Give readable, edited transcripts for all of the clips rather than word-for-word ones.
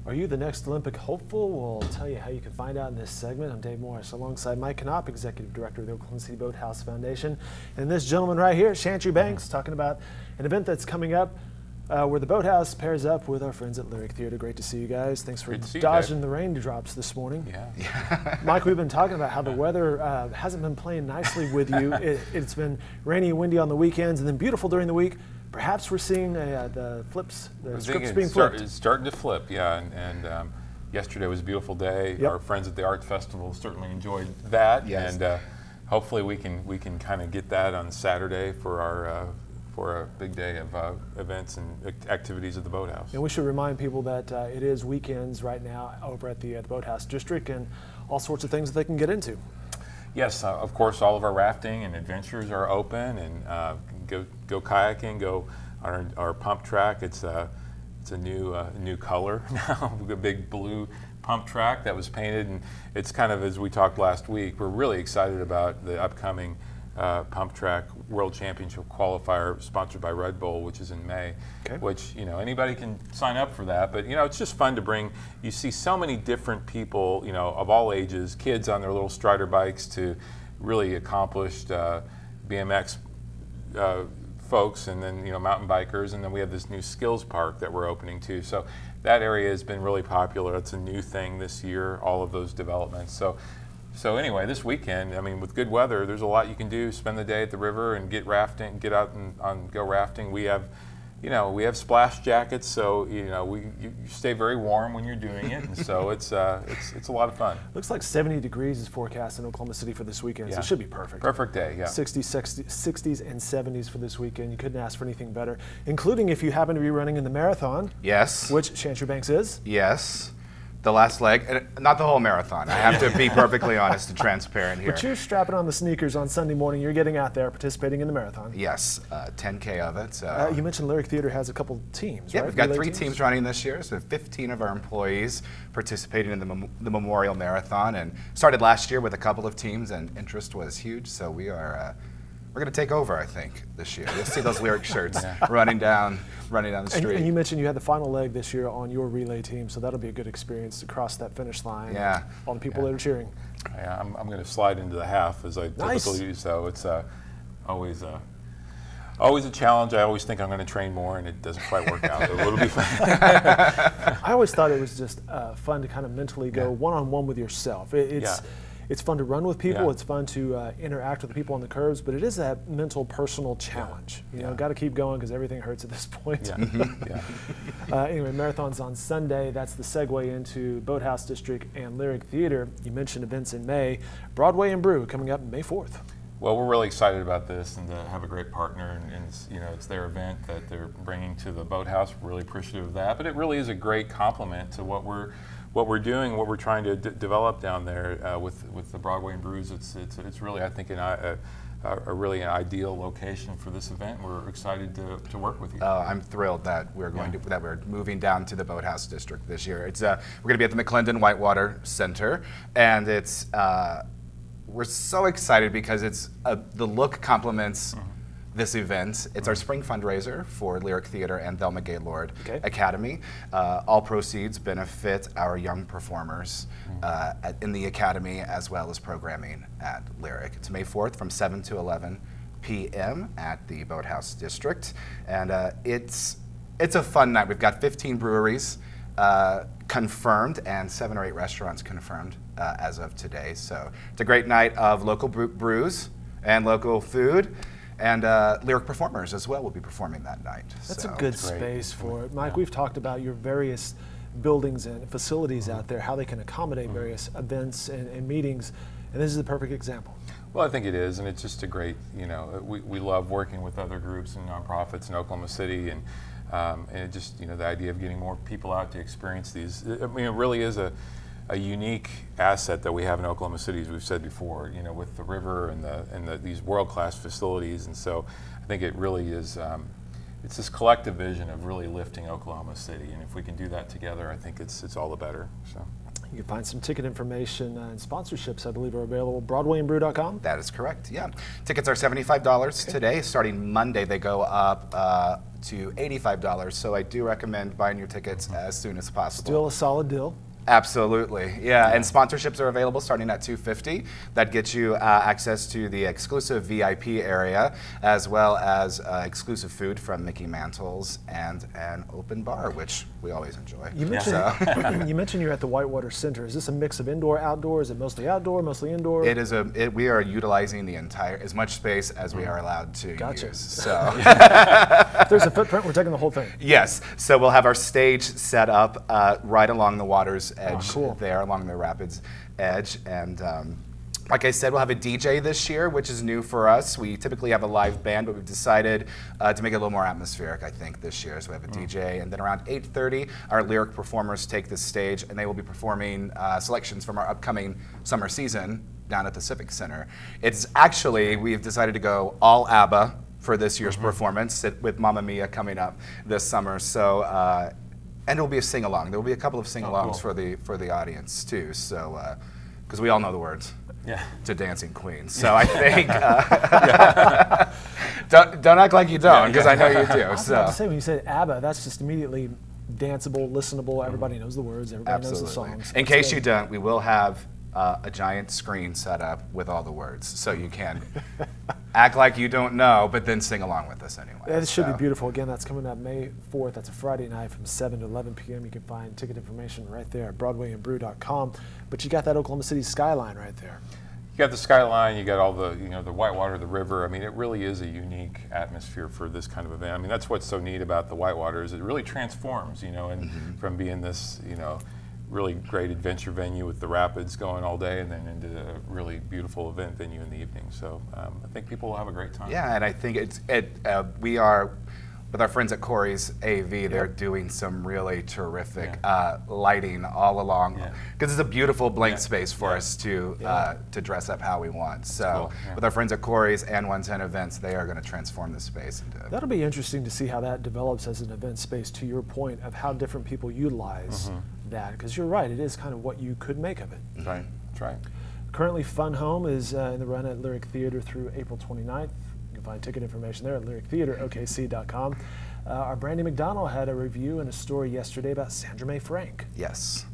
Are you the next Olympic hopeful? We'll tell you how you can find out in this segment. I'm Dave Morris alongside Mike Knopp, Executive Director of the Oklahoma City Boathouse Foundation. And this gentleman right here, Chantry Banks, talking about an event that's coming up where the Boathouse pairs up with our friends at Lyric Theater. Great to see you guys. Thanks for dodging the raindrops this morning. Yeah. Mike, we've been talking about how the weather hasn't been playing nicely with you. It's been rainy and windy on the weekends and then beautiful during the week. Perhaps we're seeing the flips, the scripts being flipped. It's starting to flip, yeah. And yesterday was a beautiful day. Yep. Our friends at the Art Festival certainly enjoyed that. Yes. And hopefully we can kind of get that on Saturday for our for a big day of events and activities at the Boathouse. And we should remind people that it is weekends right now over at the Boathouse District, and all sorts of things that they can get into. Yes, of course, all of our rafting and adventures are open, and go kayaking, go on our pump track. It's a new color now, a big blue pump track that was painted, and it's kind of, as we talked last week, we're really excited about the upcoming pump track World Championship qualifier sponsored by Red Bull, which is in May. Okay. Which, anybody can sign up for that, but it's just fun to bring. You see so many different people, of all ages, kids on their little Strider bikes to really accomplished BMX folks, and then mountain bikers, and then we have this new skills park that we're opening too. So that area has been really popular. It's a new thing this year, all of those developments. So anyway, this weekend, with good weather, there's a lot you can do. Spend the day at the river and get out and go rafting. We have, we have splash jackets, so you stay very warm when you're doing it, and so it's a lot of fun. Looks like 70 degrees is forecast in Oklahoma City for this weekend, so it should be perfect. Perfect day, yeah. 60s and 70s for this weekend. You couldn't ask for anything better, including if you happen to be running in the marathon. Yes. Which Chantry Banks is. Yes. The last leg, not the whole marathon. I have to be perfectly honest and transparent here. But you're strapping on the sneakers on Sunday morning. You're getting out there, participating in the marathon. Yes, 10K of it. You mentioned Lyric Theater has a couple teams, yeah, right? We've got 3 teams running this year, so 15 of our employees participating in the Memorial Marathon, and started last year with a couple of teams, and interest was huge. So we're going to take over, I think, this year. You'll see those Lyric shirts running down the street. And you mentioned you had the final leg this year on your relay team, so that'll be a good experience to cross that finish line. Yeah. All the people that are cheering. Yeah, I'm going to slide into the half as I typically do, so it's always a challenge. I always think I'm going to train more, and it doesn't quite work out. It'll be fun. I always thought it was just fun to kind of mentally go one-on-one with yourself. It's fun to run with people. Yeah. It's fun to interact with the people on the curves, but it is that mental, personal challenge. Got to keep going because everything hurts at this point. Yeah. Anyway, marathon's on Sunday. That's the segue into Boathouse District and Lyric Theater. You mentioned events in May. Broadway and Brew coming up May 4th. Well, we're really excited about this and to have a great partner, and it's their event that they're bringing to the Boathouse. We're really appreciative of that, but it really is a great complement to what we're doing, what we're trying to develop down there with the Broadway and Brews. It's really, I think, a really ideal location for this event. We're excited to work with you. I'm thrilled that we're we're moving down to the Boathouse District this year. It's we're going to be at the McClendon Whitewater Center, and it's we're so excited because it's the look complements this event. It's our spring fundraiser for Lyric Theater and Thelma Gaylord Academy. All proceeds benefit our young performers in the Academy, as well as programming at Lyric. It's May 4th from 7 to 11 p.m. at the Boathouse District, and it's a fun night. We've got 15 breweries confirmed and 7 or 8 restaurants confirmed as of today. So it's a great night of local brews and local food. And Lyric performers as well will be performing that night. That's a good space for it. Mike, we've talked about your various buildings and facilities out there, how they can accommodate various events and meetings, and this is the perfect example. Well, I think it is, and it's just a great, we love working with other groups and nonprofits in Oklahoma City, and it just, the idea of getting more people out to experience these. It really is a unique asset that we have in Oklahoma City, as we've said before, with the river and these world-class facilities. And so I think it really is, it's this collective vision of really lifting Oklahoma City. And if we can do that together, I think it's all the better. So. You can find some ticket information and sponsorships, I believe, are available. BroadwayandBrew.com. That is correct, yeah. Tickets are $75 today. Starting Monday, they go up to $85. So I do recommend buying your tickets as soon as possible. Still a solid deal. Absolutely, yeah. And sponsorships are available starting at $250. That gets you access to the exclusive VIP area, as well as exclusive food from Mickey Mantle's and an open bar, which we always enjoy. You mentioned, you mentioned you're at the Whitewater Center. Is this a mix of indoor, outdoor? Is it mostly outdoor, mostly indoor? It is we are utilizing the entire, as much space as we are allowed to use. So if there's a footprint, we're taking the whole thing. Yes, so we'll have our stage set up right along the water's edge there, along the rapids edge. And like I said, we'll have a DJ this year, which is new for us. We typically have a live band, but we've decided to make it a little more atmospheric, I think, this year. So we have a DJ, and then around 8:30, our lyric performers take the stage, and they will be performing selections from our upcoming summer season down at the Civic Center. It's actually, we've decided to go all ABBA for this year's performance, with Mamma Mia coming up this summer. So, and it will be a sing-along. There will be a couple of sing-alongs for the audience too. So, because we all know the words to Dancing Queen. So I think don't act like you don't, because I know you do. I was about to say, when you said ABBA, that's just immediately danceable, listenable. Everybody knows the words. Everybody knows the songs. In case you don't, we will have a giant screen set up with all the words, so you can act like you don't know, but then sing along with us anyway. That should be beautiful. Again, that's coming up May 4th. That's a Friday night from 7 to 11 p.m. You can find ticket information right there at BroadwayandBrew.com. But you got that Oklahoma City skyline right there. You got the skyline, you got all the, the Whitewater, the river. I mean, it really is a unique atmosphere for this kind of event. I mean, that's what's so neat about the Whitewater, is it really transforms, and from being this, really great adventure venue with the rapids going all day, and then into a really beautiful event venue in the evening. So I think people will have a great time. Yeah, and I think we are, with our friends at Corey's AV, they're doing some really terrific lighting all along, because it's a beautiful blank space for us to dress up how we want. So with our friends at Corey's and 110 Events, they are going to transform the space. That'll be interesting to see how that develops as an event space, to your point of how different people utilize that, because you're right, it is kind of what you could make of it. That's right, that's right. Currently, Fun Home is in the run at Lyric Theater through April 29th. You can find ticket information there at lyrictheaterokc.com. Our Brandy McDonald had a review and a story yesterday about Sandra Mae Frank. Yes.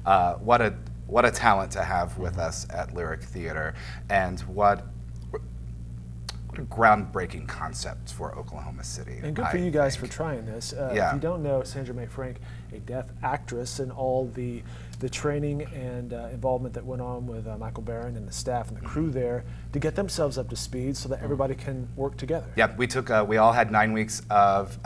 What a talent to have with us at Lyric Theater, and what a groundbreaking concept for Oklahoma City. And good for you guys for trying this. If you don't know, Sandra Mae Frank, a deaf actress, and all the training and involvement that went on with Michael Barron and the staff and the crew there to get themselves up to speed so that everybody can work together. Yeah, we all had 9 weeks of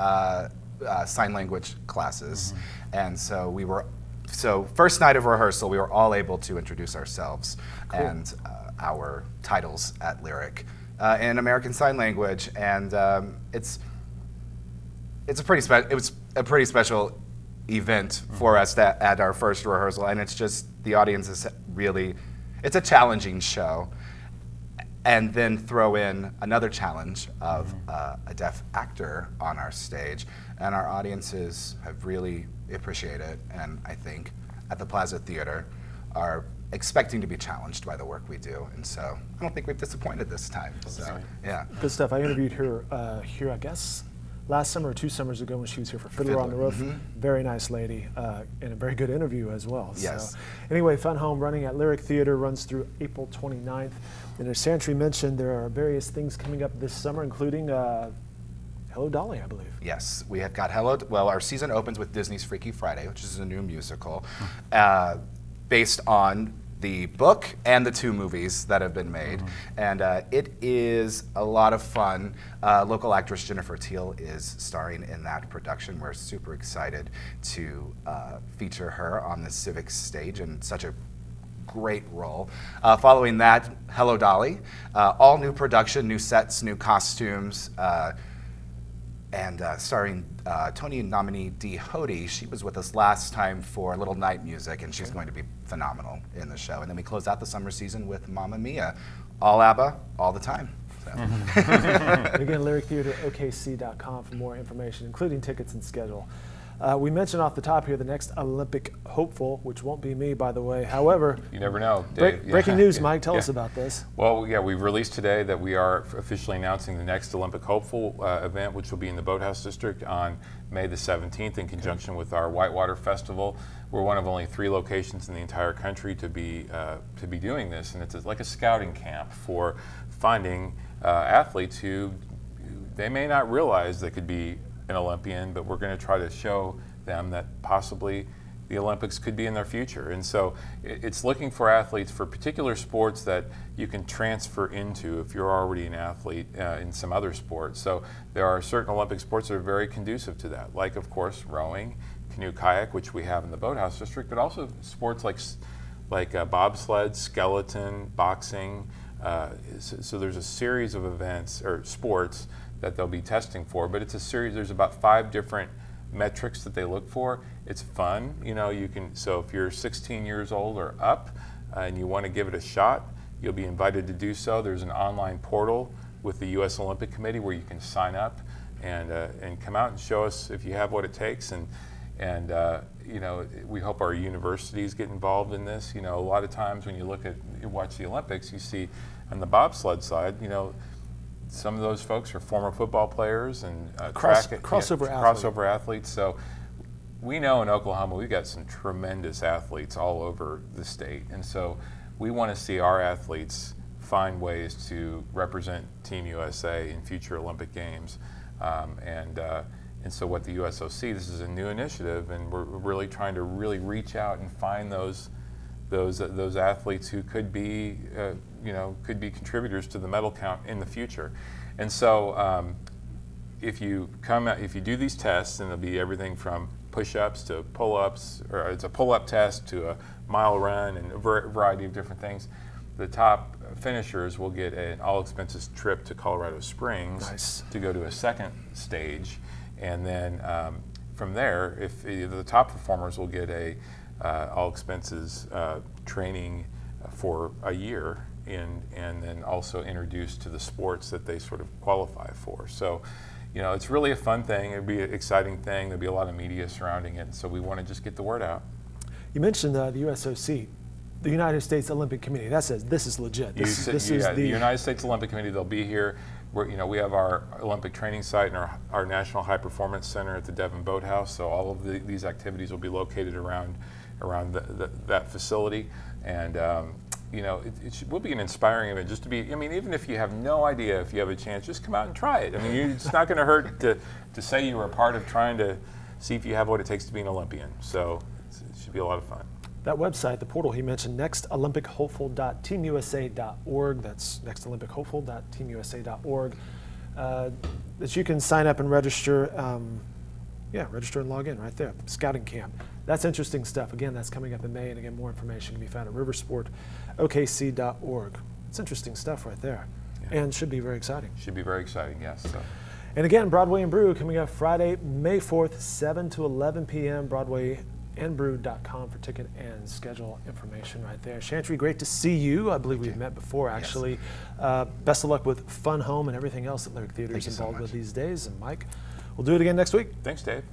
sign language classes, and so first night of rehearsal, we were all able to introduce ourselves and our titles at Lyric in American Sign Language, and it was a pretty special event for us at our first rehearsal, and it's just, the audience is really, it's a challenging show. And then throw in another challenge of a deaf actor on our stage, and our audiences have really appreciated it, and I think at the Plaza Theater are expecting to be challenged by the work we do, and so I don't think we've disappointed this time. So yeah, good stuff. I interviewed her here, I guess, last summer or 2 summers ago when she was here for Fiddler on the Roof. Very nice lady, and a very good interview as well. Yes. So, anyway, Fun Home running at Lyric Theater runs through April 29th. And as Chantry mentioned, there are various things coming up this summer, including Hello Dolly, I believe. Yes, we have got our season opens with Disney's Freaky Friday, which is a new musical based on the book and the 2 movies that have been made. And it is a lot of fun. Local actress Jennifer Teal is starring in that production. We're super excited to feature her on the Civic stage in such a great role. Following that, Hello Dolly, all new production, new sets, new costumes, and starring Tony nominee Dee Hodes. She was with us last time for Little Night Music, and she's going to be phenomenal in the show. And then we close out the summer season with Mamma Mia, all ABBA, all the time. So. Again, lyrictheaterokc.com for more information, including tickets and schedule. We mentioned off the top here the next Olympic hopeful, which won't be me, by the way. However, you never know, Dave. Breaking news, Mike. Tell us about this. Well, yeah, we've released today that we are officially announcing the next Olympic hopeful event, which will be in the Boathouse District on May the 17th in conjunction with our Whitewater Festival. We're one of only 3 locations in the entire country to be doing this, and it's like a scouting camp for finding athletes who they may not realize they could be an Olympian, but we're going to try to show them that possibly the Olympics could be in their future. And so it's looking for athletes for particular sports that you can transfer into if you're already an athlete in some other sports. So there are certain Olympic sports that are very conducive to that, like of course rowing, canoe kayak, which we have in the Boathouse District, but also sports like bobsled, skeleton, boxing. So there's a series of events or sports that they'll be testing for, but it's a series. There's about 5 different metrics that they look for. It's fun, you know. So if you're 16 years old or up and you want to give it a shot, you'll be invited to do so. There's an online portal with the U.S. Olympic Committee where you can sign up and come out and show us if you have what it takes. And you know, we hope our universities get involved in this. You know, a lot of times when you watch the Olympics, you see on the bobsled side, you know, some of those folks are former football players and crossover athletes. So we know in Oklahoma we've got some tremendous athletes all over the state, and so we want to see our athletes find ways to represent Team USA in future Olympic Games. And so what the USOC, this is a new initiative, and we're really trying to reach out and find those athletes who could be could be contributors to the medal count in the future. And so if you do these tests, and it'll be everything from push-ups to pull-ups, or it's a pull-up test to a mile run and a variety of different things, the top finishers will get an all-expenses trip to Colorado Springs to go to a second stage. And then from there, if the top performers will get a all-expenses training for a year, and then also introduced to the sports that they sort of qualify for. So, you know, it's really a fun thing. It'll be an exciting thing. There'll be a lot of media surrounding it. So we want to just get the word out. You mentioned the USOC, the United States Olympic Committee. That says this is legit. This is the United States Olympic Committee. They'll be here. We have our Olympic training site and our National High Performance Center at the Devon Boathouse. So all of these activities will be located around that facility. And you know, it will be an inspiring event. Just to be, I mean, even if you have no idea, if you have a chance, just come out and try it. I mean, it's not going to hurt to say you were a part of trying to see if you have what it takes to be an Olympian. So it should be a lot of fun. That website, the portal he mentioned, nextolympichopeful.teamusa.org. That's nextolympichopeful.teamusa.org. That you can sign up and register. Register and log in right there. Scouting camp. That's interesting stuff. Again, that's coming up in May, and again, more information can be found at riversportokc.org. It's interesting stuff right there, and should be very exciting. Should be very exciting, yes. So. And again, Broadway and Brew coming up Friday, May 4th, 7 to 11 p.m. BroadwayandBrew.com for ticket and schedule information right there. Chantry, great to see you. I believe we've met before, actually. Yes. Best of luck with Fun Home and everything else that Lyric Theater is involved with these days. And Mike, we'll do it again next week. Thanks, Dave.